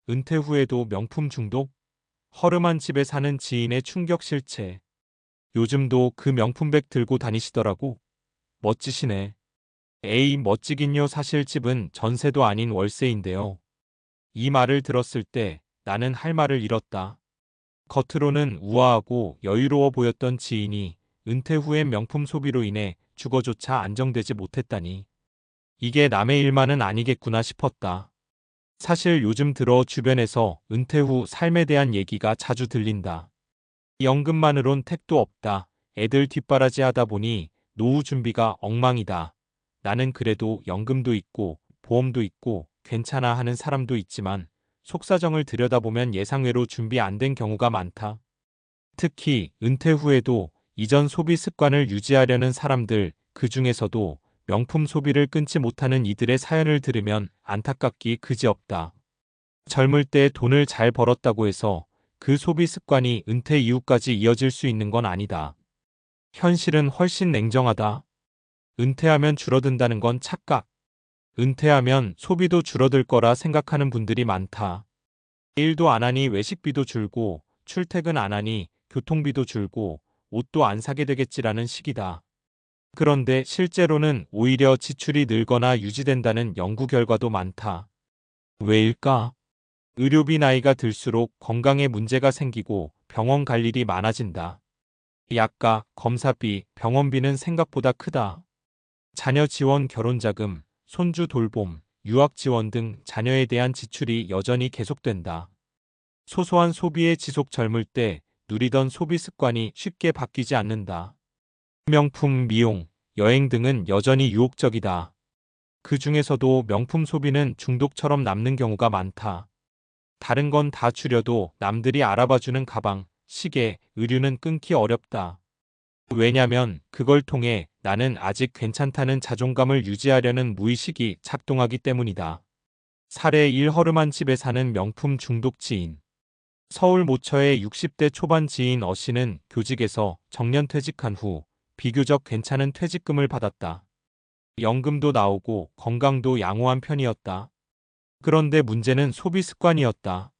은퇴 후에도 명품 중독? 허름한 집에 사는 지인의 충격 실체. 요즘도 그 명품백 들고 다니시더라고. 멋지시네. 에이, 멋지긴요. 사실 집은 전세도 아닌 월세인데요. 이 말을 들었을 때 나는 할 말을 잃었다. 겉으로는 우아하고 여유로워 보였던 지인이 은퇴 후엔 명품 소비로 인해 주거조차 안정되지 못했다니. 이게 남의 일만은 아니겠구나 싶었다. 사실 요즘 들어 주변에서 은퇴 후 삶에 대한 얘기가 자주 들린다. 연금만으론 택도 없다. 애들 뒷바라지 하다 보니 노후 준비가 엉망이다. 나는 그래도 연금도 있고 보험도 있고 괜찮아 하는 사람도 있지만 속사정을 들여다보면 예상외로 준비 안 된 경우가 많다. 특히 은퇴 후에도 이전 소비 습관을 유지하려는 사람들, 그 중에서도 명품 소비를 끊지 못하는 이들의 사연을 들으면 안타깝기 그지없다. 젊을 때 돈을 잘 벌었다고 해서 그 소비 습관이 은퇴 이후까지 이어질 수 있는 건 아니다. 현실은 훨씬 냉정하다. 은퇴하면 줄어든다는 건 착각. 은퇴하면 소비도 줄어들 거라 생각하는 분들이 많다. 일도 안 하니 외식비도 줄고, 출퇴근 안 하니 교통비도 줄고, 옷도 안 사게 되겠지라는 식이다. 그런데 실제로는 오히려 지출이 늘거나 유지된다는 연구 결과도 많다. 왜일까? 의료비 나이가 들수록 건강에 문제가 생기고 병원 갈 일이 많아진다. 약가, 검사비, 병원비는 생각보다 크다. 자녀 지원, 결혼자금, 손주 돌봄, 유학 지원 등 자녀에 대한 지출이 여전히 계속된다. 소소한 소비의 지속 젊을 때 누리던 소비 습관이 쉽게 바뀌지 않는다. 명품, 미용, 여행 등은 여전히 유혹적이다. 그 중에서도 명품 소비는 중독처럼 남는 경우가 많다. 다른 건 다 줄여도 남들이 알아봐주는 가방, 시계, 의류는 끊기 어렵다. 왜냐면 그걸 통해 나는 아직 괜찮다는 자존감을 유지하려는 무의식이 작동하기 때문이다. 사례 1. 허름한 집에 사는 명품 중독 지인. 서울 모처의 60대 초반 지인 어 씨는 교직에서 정년 퇴직한 후 비교적 괜찮은 퇴직금을 받았다. 연금도 나오고 건강도 양호한 편이었다. 그런데 문제는 소비 습관이었다.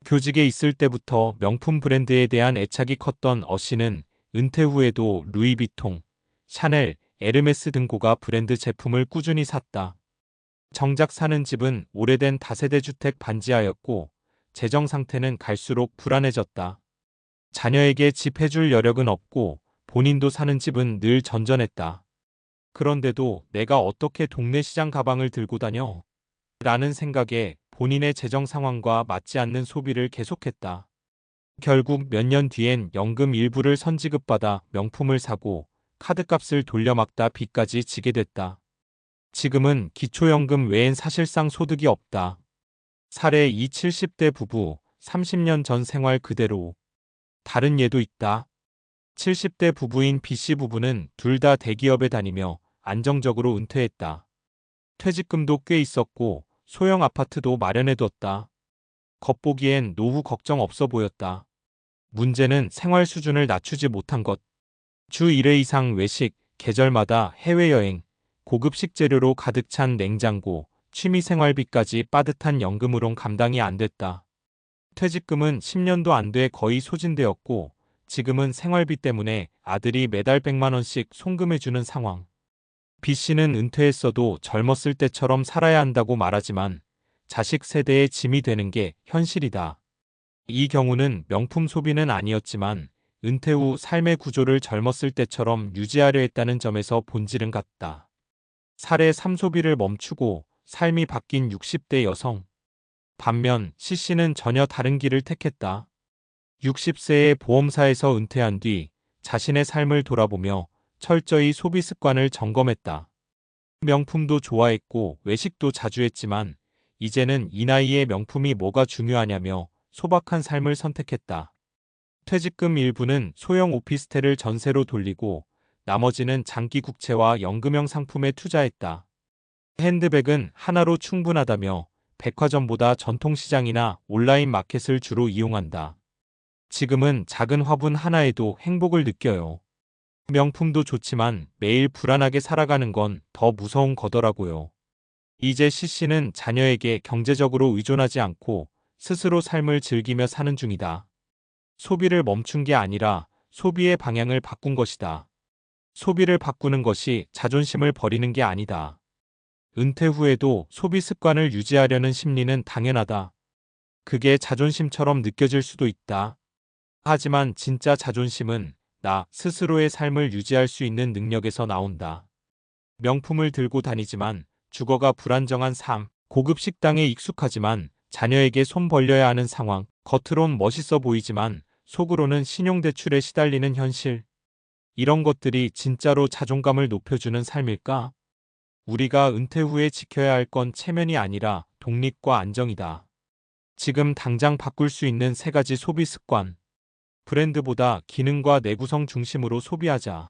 교직에 있을 때부터 명품 브랜드에 대한 애착이 컸던 어 씨는 은퇴 후에도 루이비통, 샤넬, 에르메스 등 고가 브랜드 제품을 꾸준히 샀다. 정작 사는 집은 오래된 다세대 주택 반지하였고 재정 상태는 갈수록 불안해졌다. 자녀에게 집 해줄 여력은 없고 본인도 사는 집은 늘 전전했다. 그런데도 내가 어떻게 동네 시장 가방을 들고 다녀? 라는 생각에 본인의 재정 상황과 맞지 않는 소비를 계속했다. 결국 몇 년 뒤엔 연금 일부를 선지급받아 명품을 사고 카드값을 돌려막다 빚까지 지게 됐다. 지금은 기초연금 외엔 사실상 소득이 없다. 사례 2. 70대 부부, 30년 전 생활 그대로. 다른 예도 있다. 70대 부부인 B씨 부부는 둘 다 대기업에 다니며 안정적으로 은퇴했다. 퇴직금도 꽤 있었고 소형 아파트도 마련해뒀다. 겉보기엔 노후 걱정 없어 보였다. 문제는 생활 수준을 낮추지 못한 것. 주 1회 이상 외식, 계절마다 해외여행, 고급 식재료로 가득 찬 냉장고, 취미 생활비까지 빠듯한 연금으론 감당이 안 됐다. 퇴직금은 10년도 안 돼 거의 소진되었고 지금은 생활비 때문에 아들이 매달 100만 원씩 송금해주는 상황. B씨는 은퇴했어도 젊었을 때처럼 살아야 한다고 말하지만 자식 세대의 짐이 되는 게 현실이다. 이 경우는 명품 소비는 아니었지만 은퇴 후 삶의 구조를 젊었을 때처럼 유지하려 했다는 점에서 본질은 같다. 사례 3. 소비를 멈추고 삶이 바뀐 60대 여성. 반면 C씨는 전혀 다른 길을 택했다. 60세에 보험사에서 은퇴한 뒤 자신의 삶을 돌아보며 철저히 소비 습관을 점검했다. 명품도 좋아했고 외식도 자주 했지만 이제는 이 나이에 명품이 뭐가 중요하냐며 소박한 삶을 선택했다. 퇴직금 일부는 소형 오피스텔을 전세로 돌리고 나머지는 장기 국채와 연금형 상품에 투자했다. 핸드백은 하나로 충분하다며 백화점보다 전통시장이나 온라인 마켓을 주로 이용한다. 지금은 작은 화분 하나에도 행복을 느껴요. 명품도 좋지만 매일 불안하게 살아가는 건 더 무서운 거더라고요. 이제 C씨는 자녀에게 경제적으로 의존하지 않고 스스로 삶을 즐기며 사는 중이다. 소비를 멈춘 게 아니라 소비의 방향을 바꾼 것이다. 소비를 바꾸는 것이 자존심을 버리는 게 아니다. 은퇴 후에도 소비 습관을 유지하려는 심리는 당연하다. 그게 자존심처럼 느껴질 수도 있다. 하지만 진짜 자존심은 나 스스로의 삶을 유지할 수 있는 능력에서 나온다. 명품을 들고 다니지만 주거가 불안정한 삶, 고급 식당에 익숙하지만 자녀에게 손 벌려야 하는 상황, 겉으론 멋있어 보이지만 속으로는 신용대출에 시달리는 현실. 이런 것들이 진짜로 자존감을 높여주는 삶일까? 우리가 은퇴 후에 지켜야 할 건 체면이 아니라 독립과 안정이다. 지금 당장 바꿀 수 있는 세 가지 소비 습관. 브랜드보다 기능과 내구성 중심으로 소비하자.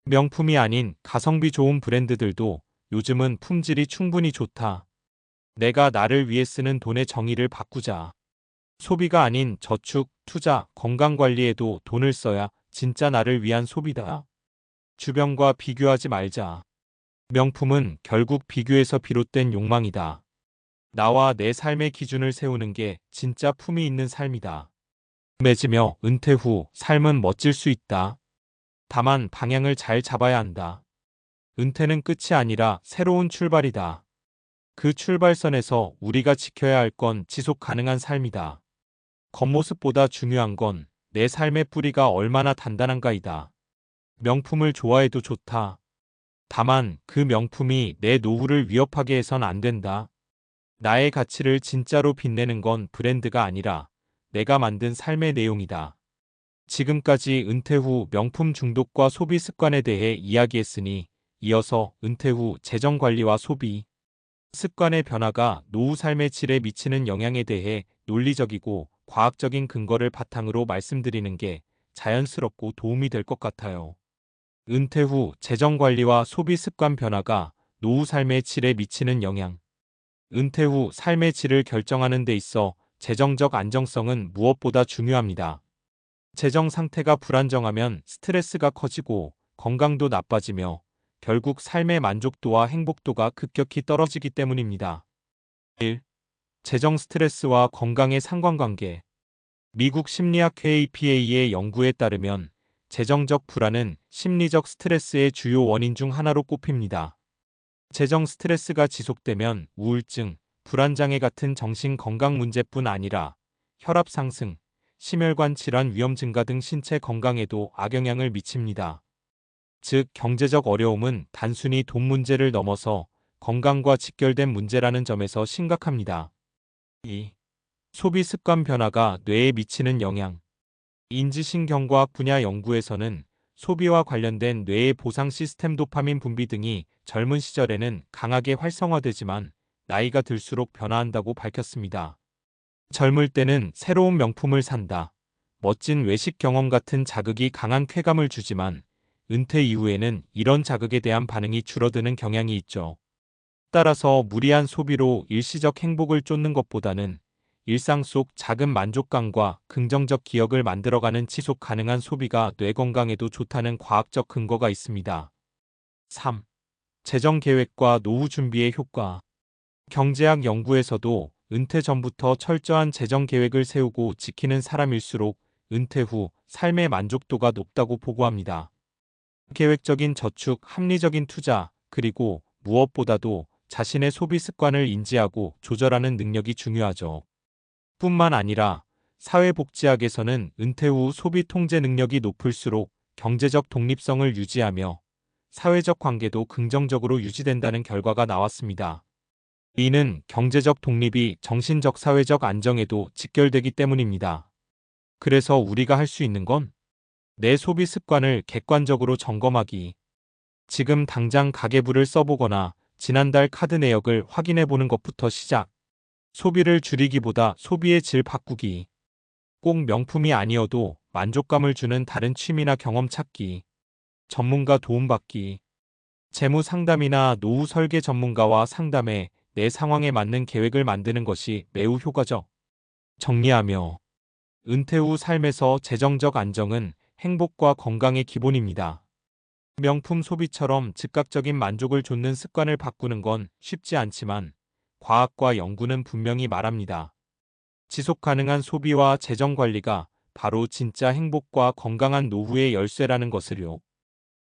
명품이 아닌 가성비 좋은 브랜드들도 요즘은 품질이 충분히 좋다. 내가 나를 위해 쓰는 돈의 정의를 바꾸자. 소비가 아닌 저축, 투자, 건강관리에도 돈을 써야 진짜 나를 위한 소비다. 주변과 비교하지 말자. 명품은 결국 비교에서 비롯된 욕망이다. 나와 내 삶의 기준을 세우는 게 진짜 품위 있는 삶이다. 맺으며 은퇴 후 삶은 멋질 수 있다. 다만 방향을 잘 잡아야 한다. 은퇴는 끝이 아니라 새로운 출발이다. 그 출발선에서 우리가 지켜야 할 건 지속 가능한 삶이다. 겉모습보다 중요한 건 내 삶의 뿌리가 얼마나 단단한가이다. 명품을 좋아해도 좋다. 다만 그 명품이 내 노후를 위협하게 해선 안 된다. 나의 가치를 진짜로 빛내는 건 브랜드가 아니라 내가 만든 삶의 내용이다. 지금까지 은퇴 후 명품 중독과 소비 습관에 대해 이야기했으니 이어서 은퇴 후 재정 관리와 소비 습관의 변화가 노후 삶의 질에 미치는 영향에 대해 논리적이고 과학적인 근거를 바탕으로 말씀드리는 게 자연스럽고 도움이 될 것 같아요. 은퇴 후 재정 관리와 소비 습관 변화가 노후 삶의 질에 미치는 영향. 은퇴 후 삶의 질을 결정하는 데 있어 재정적 안정성은 무엇보다 중요합니다. 재정 상태가 불안정하면 스트레스가 커지고 건강도 나빠지며 결국 삶의 만족도와 행복도가 급격히 떨어지기 때문입니다. 1. 재정 스트레스와 건강의 상관관계. 미국 심리학 KPA의 연구에 따르면 재정적 불안은 심리적 스트레스의 주요 원인 중 하나로 꼽힙니다. 재정 스트레스가 지속되면 우울증, 불안장애 같은 정신 건강 문제뿐 아니라 혈압 상승, 심혈관 질환 위험 증가 등 신체 건강에도 악영향을 미칩니다. 즉, 경제적 어려움은 단순히 돈 문제를 넘어서 건강과 직결된 문제라는 점에서 심각합니다. 2. 소비 습관 변화가 뇌에 미치는 영향. 인지신경과학 분야 연구에서는 소비와 관련된 뇌의 보상 시스템 도파민 분비 등이 젊은 시절에는 강하게 활성화되지만 나이가 들수록 변화한다고 밝혔습니다. 젊을 때는 새로운 명품을 산다. 멋진 외식 경험 같은 자극이 강한 쾌감을 주지만 은퇴 이후에는 이런 자극에 대한 반응이 줄어드는 경향이 있죠. 따라서 무리한 소비로 일시적 행복을 쫓는 것보다는 일상 속 작은 만족감과 긍정적 기억을 만들어가는 지속 가능한 소비가 뇌 건강에도 좋다는 과학적 근거가 있습니다. 3. 재정 계획과 노후 준비의 효과. 경제학 연구에서도 은퇴 전부터 철저한 재정 계획을 세우고 지키는 사람일수록 은퇴 후 삶의 만족도가 높다고 보고합니다. 계획적인 저축, 합리적인 투자, 그리고 무엇보다도 자신의 소비 습관을 인지하고 조절하는 능력이 중요하죠. 뿐만 아니라 사회복지학에서는 은퇴 후 소비 통제 능력이 높을수록 경제적 독립성을 유지하며 사회적 관계도 긍정적으로 유지된다는 결과가 나왔습니다. 이는 경제적 독립이 정신적 사회적 안정에도 직결되기 때문입니다. 그래서 우리가 할 수 있는 건 내 소비 습관을 객관적으로 점검하기. 지금 당장 가계부를 써보거나 지난달 카드 내역을 확인해보는 것부터 시작. 소비를 줄이기보다 소비의 질 바꾸기. 꼭 명품이 아니어도 만족감을 주는 다른 취미나 경험 찾기. 전문가 도움받기. 재무 상담이나 노후 설계 전문가와 상담해 내 상황에 맞는 계획을 만드는 것이 매우 효과적. 정리하며 은퇴 후 삶에서 재정적 안정은 행복과 건강의 기본입니다. 명품 소비처럼 즉각적인 만족을 줬는 습관을 바꾸는 건 쉽지 않지만 과학과 연구는 분명히 말합니다. 지속 가능한 소비와 재정 관리가 바로 진짜 행복과 건강한 노후의 열쇠라는 것을요.